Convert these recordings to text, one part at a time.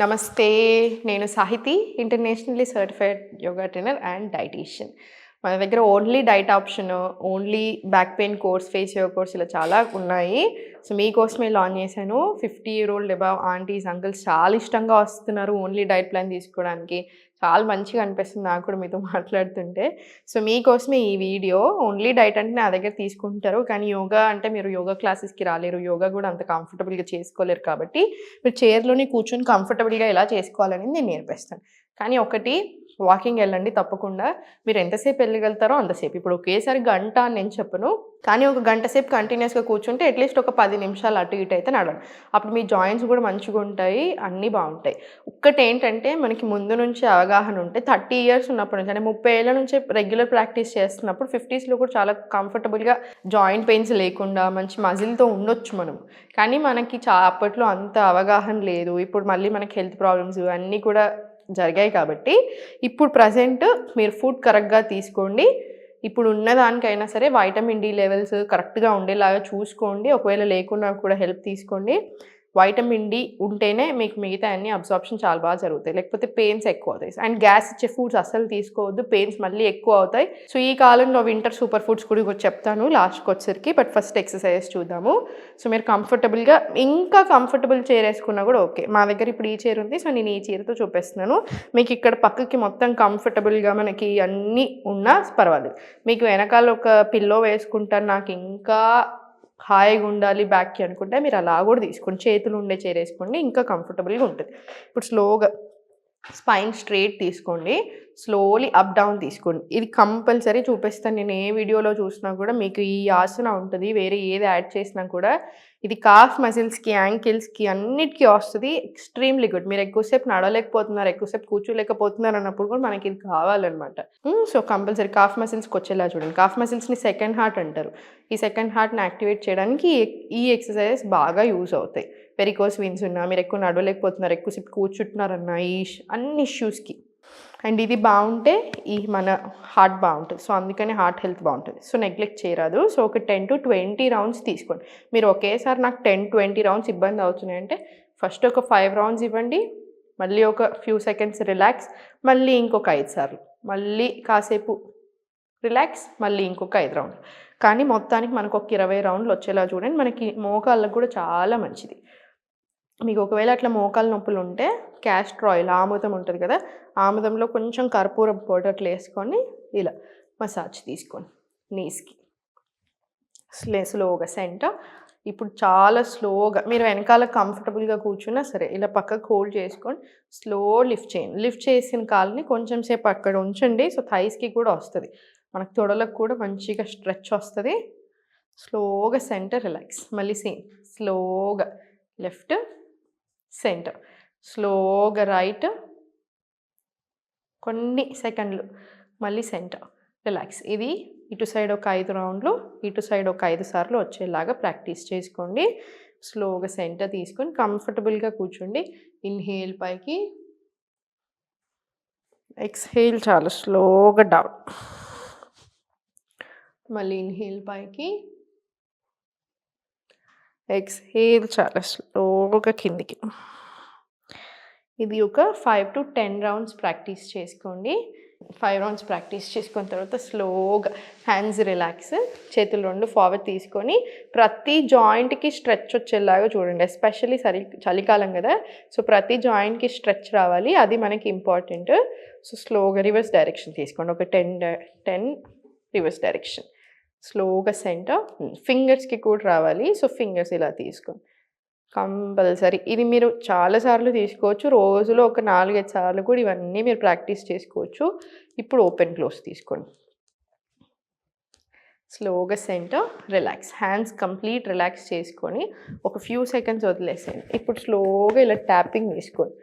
నమస్తే. నేను Sahithi, internationally certified yoga trainer and dietitian. మన దగ్గర only diet option, only back pain course, face yoga course ఇలా చాలా ఉన్నాయి. సో, మీకోసమే లాంచ్ చేశాను. 50 year old above aunties, uncles చాలా ఇష్టంగా వస్తున్నారు ఓన్లీ డైట్ ప్లాన్ తీసుకోవడానికి. చాలా మంచిగా అనిపిస్తుంది నాకు కూడా మీతో మాట్లాడుతుంటే. సో, మీకోసమే ఈ వీడియో. ఓన్లీ డైట్ అంటే నా దగ్గర తీసుకుంటారు. కానీ యోగా అంటే మీరు యోగా క్లాసెస్‌కి రాలేరు. యోగా కూడా అంత కంఫర్టబుల్‌గా చేసుకోలేరు కాబట్టి మీరు చైర్‌లోనే కూర్చొని కంఫర్టబుల్‌గా ఎలా చేసుకోవాలనేది నేను నేర్పిస్తాను. కానీ ఒకటి వాకింగ్ ఎళ్ళండి తప్పకుండా. మీరు ఎంతసేపు వెళ్ళగలుగుతారో అంతసేపు. ఇప్పుడు ఒకేసారి గంట అని నేను చెప్పను. కానీ ఒక గంట సేపు కంటిన్యూయస్‌గా కూర్చుంటే అట్‌లీస్ట్ ఒక 10 నిమిషాలు అటు ఇటు అయితే నడవండి. అప్పుడు మీ జాయింట్స్ కూడా మంచిగుంటాయి. అన్నీ బావుంటాయి. ఒక్కటేంటంటే మనకి ముందు నుంచి అవగాహన ఉంటే 30 ఇయర్స్ ఉన్నప్పటి నుంచి అంటే 30 ఏళ్ల నుంచే రెగ్యులర్ ప్రాక్టీస్ చేస్తున్నప్పుడు 50స్‌లో కూడా చాలా కంఫర్టబుల్‌గా జాయింట్ పెయిన్స్ లేకుండా మంచి మజిల్‌తో ఉండొచ్చు మనం. కానీ మనకి అప్పట్లో అంత అవగాహన లేదు. ఇప్పుడు మళ్ళీ మనకి హెల్త్ ప్రాబ్లమ్స్ అన్నీ కూడా జరిగాయి కాబట్టి ఇప్పుడు ప్రెజెంట్ మీరు ఫుడ్ కరెక్ట్‌గా తీసుకోండి. ఇప్పుడు ఉన్నదానికైనా సరే వైటమిన్ డి లెవెల్స్ కరెక్ట్‌గా ఉండేలాగా చూసుకోండి. ఒకవేళ లేకున్నా కూడా హెల్ప్ తీసుకోండి. వైటమిన్ డి ఉంటేనే మీకు మిగతా అన్ని అబ్సార్ప్షన్ చాలా బాగా జరుగుతాయి. లేకపోతే పెయిన్స్ ఎక్కువ అవుతాయి. అండ్ గ్యాస్ ఇచ్చే ఫుడ్స్ అస్సలు తీసుకోవద్దు. పెయిన్స్ మళ్ళీ ఎక్కువ అవుతాయి. సో, ఈ కాలంలో వింటర్ సూపర్ ఫుడ్స్ కూడా చెప్తాను లాస్ట్‌కొచ్చేసరికి. బట్ ఫస్ట్ ఎక్సర్‌సైజెస్ చూద్దాము. సో, మీరు కంఫర్టబుల్‌గా ఇంకా కంఫర్టబుల్ చైర్ ఏసుకున్నా కూడా ఓకే. మా దగ్గర ఇప్పుడు ఈ చైర్ ఉంది. సో, నేను ఈ చైర్‌తో చూపిస్తున్నాను. మీకు ఇక్కడ పక్కకి మొత్తం కంఫర్టబుల్‌గా మనకి అన్నీ ఉన్నా పర్వాలేదు. మీకు వెనకాల ఒక పిల్లో వేసుకుంటాను నాకు ఇంకా హాయిగా ఉండాలి బ్యాక్‌కి అనుకుంటే మీరు అలా కూడా తీసుకోండి. చేతులు ఉండే చైర్ ఏసుకోండి. ఇంకా కంఫర్టబుల్‌గా ఉంటది. ఇప్పుడు స్లోగా స్పైన్ స్ట్రెయిట్ తీసుకోండి. స్లోలీ అప్ డౌన్ తీసుకోండి. ఇది కంపల్సరీ చూపిస్తాను. నేను ఏ వీడియోలో చూసినా కూడా మీకు ఈ ఆసన ఉంటది. వేరే ఏది యాడ్ చేసినా కూడా ఇది కాఫ్ మజిల్స్‌కి, యాంకిల్స్‌కి అన్నిటికి వస్తది. Extremely good. మీరు ఎక్కువసేపు నడవలేకపోతున్నారు, ఎక్కువసేపు కూర్చోలేకపోతున్నారు అన్నప్పుడు కూడా మనకి ఇది కావాలన్నమాట. సో, కంపల్సరీ కాఫ్ మజిల్స్‌కి వచ్చేలా చూడండి. కాఫ్ మజిల్స్‌ని సెకండ్ హార్ట్ అంటారు. ఈ సెకండ్ హార్ట్‌ని యాక్టివేట్ చేయడానికి ఈ ఎక్సర్‌సైజెస్ బాగా యూజ్ అవుతాయి. వెరికోస్ వెయిన్స్ ఉన్నా, మీరు ఎక్కువ నడవలేకపోతున్నారు, ఎక్కువసేపు కూర్చుంటున్నారన్న అన్ని ఇష్యూస్‌కి. అండ్ ఇది బావుంటే మన హార్ట్ బావుంటది. సో, అందుకని హార్ట్ హెల్త్ బావుంటది. సో, నెగ్లెక్ట్ చేయరాదు. సో, ఒక 10-20 రౌండ్స్ తీసుకోండి. మీరు ఒకేసారి నాకు 10-20 రౌండ్స్ ఇబ్బంది అవుతున్నాయంటే ఫస్ట్ ఒక 5 రౌండ్స్ ఇవ్వండి. మళ్ళీ ఒక ఫ్యూ సెకండ్స్ రిలాక్స్. మళ్ళీ ఇంకొక 5 సార్లు. మళ్ళీ కాసేపు రిలాక్స్. మళ్ళీ ఇంకొక 5 రౌండ్లు. కానీ మొత్తానికి మనకొక 20 రౌండ్లు వచ్చేలా చూడండి. మనకి మోకాళ్ళకి కూడా చాలా మంచిది. మీకు ఒకవేళ అట్లా మోకాళ్ళ నొప్పులుంటే క్యాస్టర్ ఆయిల్ ఆముదం ఉంటది కదా! ఆముదంలో కొంచెం కర్పూరం పౌడర్ అట్లా ఏసుకొని ఇలా మసాజ్ తీసుకోండి నీస్‌కి. స్లోగా సెంటర్. ఇప్పుడు చాలా స్లోగా మీరు వెనకాల కంఫర్టబుల్‌గా కూర్చున్నా సరే ఇలా పక్కకు హోల్డ్ చేసుకొని స్లో లిఫ్ట్ చేయండి. లిఫ్ట్ చేసిన కాలుని కొంచెం సేపు అక్కడ ఉంచండి. సో, థైస్‌కి కూడా వస్తది. మనకు తొడలకు కూడా మంచిగా స్ట్రెచ్ వస్తది. స్లోగా సెంటర్ రిలాక్స్. మళ్ళీ సేమ్ స్లోగా లెఫ్ట్, సెంటర్. స్లోగా రైట్. కొన్ని సెకండ్లు. మళ్ళీ సెంటర్. రిలాక్స్. ఇది ఇటు సైడ్ ఒక 5 రౌండ్లు, ఇటు సైడ్ ఒక 5 సార్లు వచ్చేలాగా ప్రాక్టీస్ చేసుకోండి. స్లోగా సెంటర్ తీసుకొని కంఫర్టబుల్‌గా కూర్చోండి. ఇన్‌హేల్ పైకి. ఎక్స్‌హేల్ చాలా స్లోగా డౌన్. మళ్ళీ ఇన్‌హేల్ పైకి. ఎక్స్‌హేల్ చాలా స్లోగా కిందికి. ఇది ఒక 5-10 రౌండ్స్ ప్రాక్టీస్ చేసుకోండి. 5 రౌండ్స్ ప్రాక్టీస్ చేసుకున్న తర్వాత స్లోగా హ్యాండ్స్ రిలాక్స్. చేతులు 2 ఫార్వర్డ్ తీసుకొని ప్రతి జాయింట్‌కి స్ట్రెచ్ వచ్చేలాగా చూడండి. ఎస్పెషల్లీ చలికాలం కదా! సో, ప్రతి జాయింట్‌కి స్ట్రెచ్ రావాలి. అది మనకి ఇంపార్టెంట్. సో, స్లోగా రివర్స్ డైరెక్షన్ తీసుకోండి. ఒక 10 రివర్స్ డైరెక్షన్. స్లోగా సెంటర్. ఫింగర్స్‌కి కూడా రావాలి. సో, ఫింగర్స్ ఇలా తీసుకోండి. కంపల్సరీ. ఇది మీరు చాలా సార్లు తీసుకోవచ్చు. రోజులో ఒక 4, 5 సార్లు కూడా ఇవన్నీ మీరు ప్రాక్టీస్ చేసుకోవచ్చు. ఇప్పుడు ఓపెన్ క్లోజ్ తీసుకోండి. స్లోగా centre, relax. Hands complete relax చేసుకొని ఒక ఫ్యూ సెకండ్స్ వదిలేసేయండి. ఇప్పుడు స్లోగా ఇలా ట్యాపింగ్ తీసుకోండి.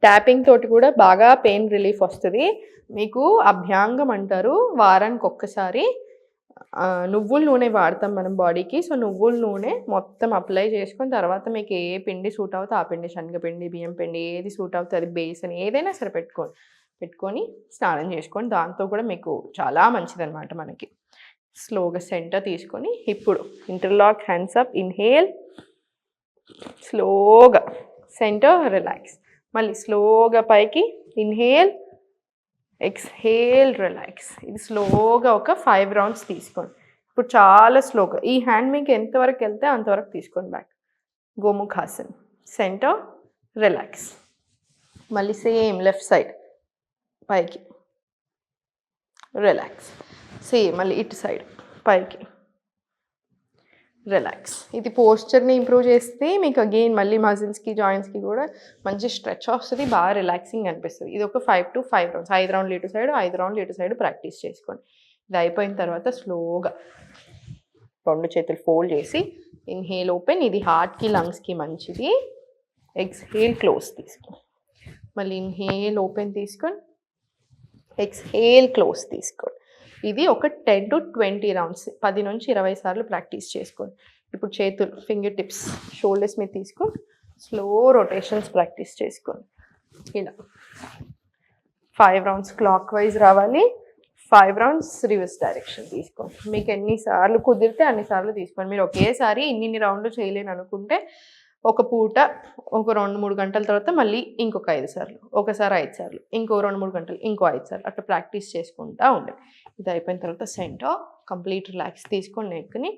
ట్యాపింగ్ తోటి కూడా బాగా పెయిన్ రిలీఫ్ వస్తది. మీకు అభ్యాంగం అంటారు. వారానికి ఒక్కసారి నువ్వుల నూనె వాడతాం మనం బాడీకి. సో, నువ్వుల నూనె మొత్తం అప్లై చేసుకొని తర్వాత మీకు ఏ పిండి సూట్ అవుతే ఆ పిండి, శనగపిండి, బియ్యం పిండి ఏది సూట్ అవుతే అది బేసన్ ఏదైనా సరే పెట్టుకొని స్నానం చేసుకోండి. దాంతో కూడా మీకు చాలా మంచిదనమాట మనకి. స్లోగా సెంటర్ తీసుకొని ఇప్పుడు ఇంటర్లాక్ హ్యాండ్స్ అప్. ఇన్‌హేల్. స్లోగా సెంటర్, రిలాక్స్. మళ్ళీ స్లోగా పైకి, ఇన్హేల్, ఎక్స్హేల్, రిలాక్స్. ఇది స్లోగా ఒక 5 రౌండ్స్ తీసుకోండి. ఇప్పుడు చాలా స్లోగా ఈ హ్యాండ్ మీకు ఎంతవరకు వెళ్తే అంతవరకు తీసుకోండి బ్యాక్. Gomukhasan, centre, relax. మళ్ళీ సేమ్ లెఫ్ట్ సైడ్ పైకి, రిలాక్స్. సేమ్ మళ్ళీ ఇటు సైడ్ పైకి, రిలాక్స్. ఇది పోస్చర్ని ఇంప్రూవ్ చేస్తే మీకు అగైన్ మళ్ళీ మజిల్స్కి జాయింట్స్కి కూడా మంచి స్ట్రెచ్ వస్తుంది, బాగా రిలాక్సింగ్ అనిపిస్తుంది. ఇది ఒక 5 to 5 రౌండ్స్, 5 రౌండ్లు ఇటు సైడ్, 5 రౌండ్లు ఇటు సైడ్ ప్రాక్టీస్ చేసుకోండి. ఇది అయిపోయిన తర్వాత స్లోగా 2 చేతులు ఫోల్డ్ చేసి ఇన్హేల్ ఓపెన్. ఇది హార్ట్కి లంగ్స్కి మంచిది. ఎక్స్హేల్ క్లోజ్ తీసుకోండి. మళ్ళీ ఇన్హేల్ ఓపెన్ తీసుకొని ఎక్స్హేల్ క్లోజ్ తీసుకోండి. ఇది ఒక 10 to 20 రౌండ్స్, 10 నుంచి 20 సార్లు ప్రాక్టీస్ చేసుకోండి. ఇప్పుడు చేతులు ఫింగర్ టిప్స్ షోల్డర్స్ మీద తీసుకొని స్లో రొటేషన్స్ ప్రాక్టీస్ చేసుకోండి. ఇలా 5 రౌండ్స్ క్లాక్ వైజ్ రావాలి, 5 రౌండ్స్ రివర్స్ డైరెక్షన్ తీసుకోండి. మీకు ఎన్నిసార్లు కుదిరితే అన్నిసార్లు తీసుకోండి. మీరు ఒకేసారి ఇన్ని రౌండ్లు చేయలేను అనుకుంటే ఒక పూట ఒక 2-3 గంటల తర్వాత మళ్ళీ ఇంకొక 5 సార్లు, ఒకసారి 5 సార్లు, ఇంకో 2-3 గంటలు ఇంకో 5 సార్లు అట్లా ప్రాక్టీస్ చేసుకుంటూ ఉండండి. ఇది అయిపోయిన తర్వాత సెంటర్ కంప్లీట్ రిలాక్స్ తీసుకొని నెక్ని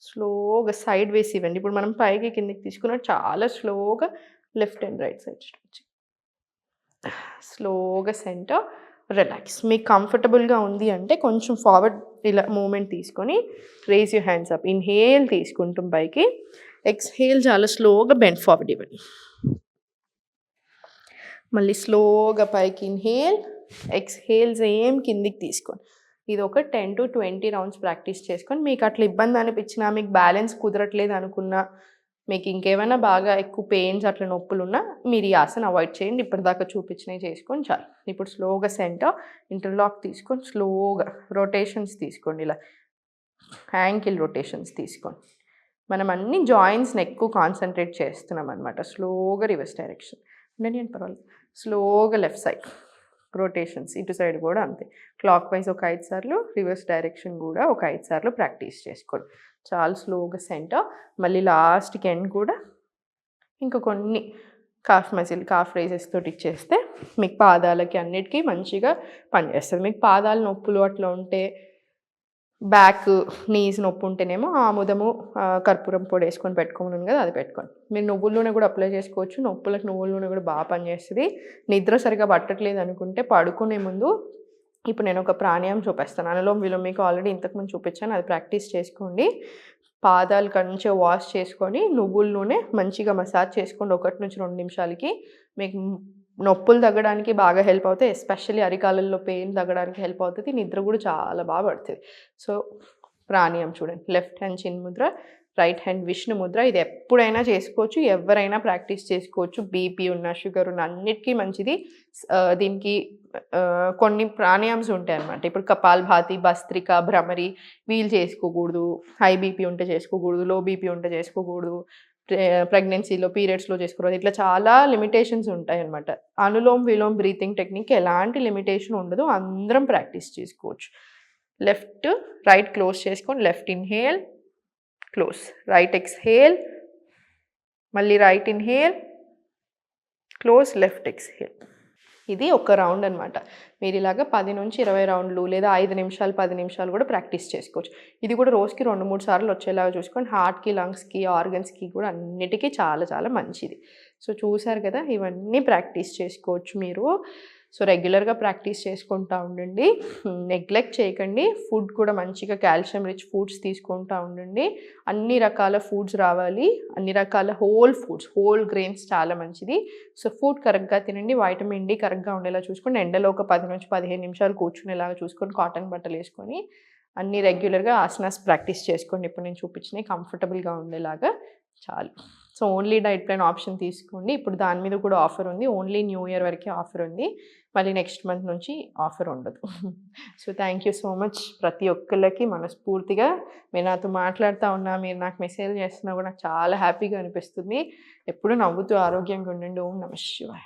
స్లోగా సైడ్ వేసి ఇవ్వండి. ఇప్పుడు మనం పైకి కిందకి తీసుకున్నట్టు చాలా స్లోగా left and right side stretch. స్లోగా సెంటర్, రిలాక్స్. మీకు కంఫర్టబుల్గా ఉంది అంటే కొంచెం ఫార్వర్డ్ ఇలా మూమెంట్ తీసుకొని raise your hands up. Inhale తీసుకుంటాం పైకి, ఎక్స్హేల్ చాలా స్లోగా బెండ్ ఫార్వర్డ్ ఇవ్వండి. మళ్ళీ స్లోగా పైకి ఇన్హేల్, ఎక్స్హేల్ సేమ్ కిందికి తీసుకోండి. ఇది ఒక 10 to 20 రౌండ్స్ ప్రాక్టీస్ చేసుకొని మీకు అట్లా ఇబ్బంది అనిపించినా, మీకు బ్యాలెన్స్ కుదరట్లేదు అనుకున్నా, మీకు ఇంకేమైనా బాగా ఎక్కువ పెయిన్స్ అట్లా నొప్పులు ఉన్నా మీరు ఈ ఆసన అవాయిడ్ చేయండి. ఇప్పటిదాకా చూపించినవి చేసుకొని చాలు. ఇప్పుడు స్లోగా సెంటర్ ఇంటర్లాక్ తీసుకొని స్లోగా రొటేషన్స్ తీసుకోండి. ఇలా యాంకిల్ రొటేషన్స్ తీసుకోండి. మనం అన్ని జాయింట్స్ని ఎక్కువ కాన్సన్ట్రేట్ చేస్తున్నాం అనమాట. స్లోగా రివర్స్ డైరెక్షన్ అంటే నేను పర్వాలేదు. స్లోగా లెఫ్ట్ సైడ్ రొటేషన్స్, ఇటు సైడ్ కూడా అంతే. క్లాక్ వైజ్ ఒక 5 సార్లు, రివర్స్ డైరెక్షన్ కూడా ఒక 5 సార్లు ప్రాక్టీస్ చేసుకోండి. చాలా స్లోగా సెంటర్. మళ్ళీ లాస్ట్కి ఎండ్ కూడా ఇంకా కొన్ని కాఫ్ మజిల్, కాఫ్ రైజెస్ తోటి ఇచ్చేస్తే మీకు పాదాలకి అన్నిటికీ మంచిగా పనిచేస్తుంది. మీకు పాదాలు నొప్పులు అట్లా ఉంటే, బ్యాక్ నీస్ నొప్పి ఉంటేనేమో ఆముదము కర్పూరం పొడి వేసుకొని పెట్టుకున్నాను కదా, అది పెట్టుకోండి. మీరు నువ్వుల నూనె కూడా అప్లై చేసుకోవచ్చు. నొప్పులకు నువ్వుల నూనె కూడా బాగా పనిచేస్తుంది. నిద్ర సరిగా పట్టట్లేదు అనుకుంటే పడుకునే ముందు ఇప్పుడు నేను ఒక ప్రాణాయామం చూపిస్తాను. అనులోమ విలోమ మీకు ఆల్రెడీ ఇంతకుముందు చూపించాను, అది ప్రాక్టీస్ చేసుకోండి. పాదాలు మంచిగా వాష్ చేసుకొని నువ్వుల నూనె మంచిగా మసాజ్ చేసుకోండి 1 నుంచి 2 నిమిషాలకి. మీకు నొప్పులు తగ్గడానికి బాగా హెల్ప్ అవుతాయి. ఎస్పెషల్లీ అరికాళ్ళల్లో పెయిన్ తగ్గడానికి హెల్ప్ అవుతుంది. నిద్ర కూడా చాలా బాగా పడుతుంది. సో ప్రాణాయామం చూడండి. లెఫ్ట్ హ్యాండ్ చిన్ ముద్ర, రైట్ హ్యాండ్ విష్ణు ముద్ర. ఇది ఎప్పుడైనా చేసుకోవచ్చు, ఎవరైనా ప్రాక్టీస్ చేసుకోవచ్చు. బీపీ ఉన్న, షుగర్ ఉన్న అన్నిటికీ మంచిది. దీనికి కొన్ని ప్రాణాయామ్స్ ఉంటాయి అన్నమాట. ఇప్పుడు కపాల్భాతి, భస్త్రిక, భ్రమరి వీళ్ళు చేసుకోకూడదు. హై బీపీ ఉంటే చేసుకోకూడదు, లో బీపీ ఉంటే చేసుకోకూడదు, ప్రెగ్నెన్సీలో పీరియడ్స్లో చేసుకోకూడదు. ఇట్లా చాలా లిమిటేషన్స్ ఉంటాయి అన్నమాట. అనులోమ్ విలోమ్ బ్రీతింగ్ టెక్నిక్ ఎలాంటి లిమిటేషన్ ఉండదు, అందరం ప్రాక్టీస్ చేసుకోవచ్చు. లెఫ్ట్ రైట్ క్లోజ్ చేసుకొని left inhale, close, right exhale, మళ్ళీ right inhale, close, left exhale. ఇది ఒక రౌండ్ అనమాట. మీరు ఇలాగ 10 నుంచి 20 రౌండ్లు లేదా 5 నిమిషాలు 10 నిమిషాలు కూడా ప్రాక్టీస్ చేసుకోవచ్చు. ఇది కూడా రోజుకి 2-3 సార్లు వచ్చేలాగా చూసుకొని హార్ట్కి, లంగ్స్కి, ఆర్గన్స్కి కూడా అన్నిటికీ చాలా చాలా మంచిది. సో చూసారు కదా, ఇవన్నీ ప్రాక్టీస్ చేసుకోవచ్చు మీరు. సో రెగ్యులర్గా ప్రాక్టీస్ చేసుకుంటూ ఉండండి, నెగ్లెక్ట్ చేయకండి. ఫుడ్ కూడా మంచిగా కాల్షియం రిచ్ ఫుడ్స్ తీసుకుంటూ ఉండండి. అన్ని రకాల ఫుడ్స్ రావాలి, అన్ని రకాల హోల్ ఫుడ్స్, హోల్ గ్రెయిన్స్ చాలా మంచిది. సో ఫుడ్ కరెక్ట్గా తినండి, వైటమిన్ డి కరెక్ట్గా ఉండేలా చూసుకోండి. ఎండలో ఒక 10 నుంచి 15 నిమిషాలు కూర్చునేలాగా చూసుకొని కాటన్ బట్టలు వేసుకొని అన్ని రెగ్యులర్గా ఆసనాస్ ప్రాక్టీస్ చేసుకోండి. ఇప్పుడు నేను చూపించినవి కంఫర్టబుల్గా ఉండేలాగా చాలు. So only diet plan option తీసుకోండి. ఇప్పుడు దాని మీద కూడా ఆఫర్ ఉంది. ఓన్లీ న్యూ ఇయర్ వరకే ఆఫర్ ఉంది, మళ్ళీ నెక్స్ట్ మంత్ నుంచి ఆఫర్ ఉండదు. So thank you so much ప్రతి ఒక్కళ్ళకి మనస్ఫూర్తిగా. మీరు నాతో మాట్లాడుతూ ఉన్నా, మీరు నాకు మెసేజ్ చేస్తున్నా కూడా నాకు చాలా హ్యాపీగా అనిపిస్తుంది. ఎప్పుడు నవ్వుతూ ఆరోగ్యంగా ఉండండి. ఓం నమః శివాయ.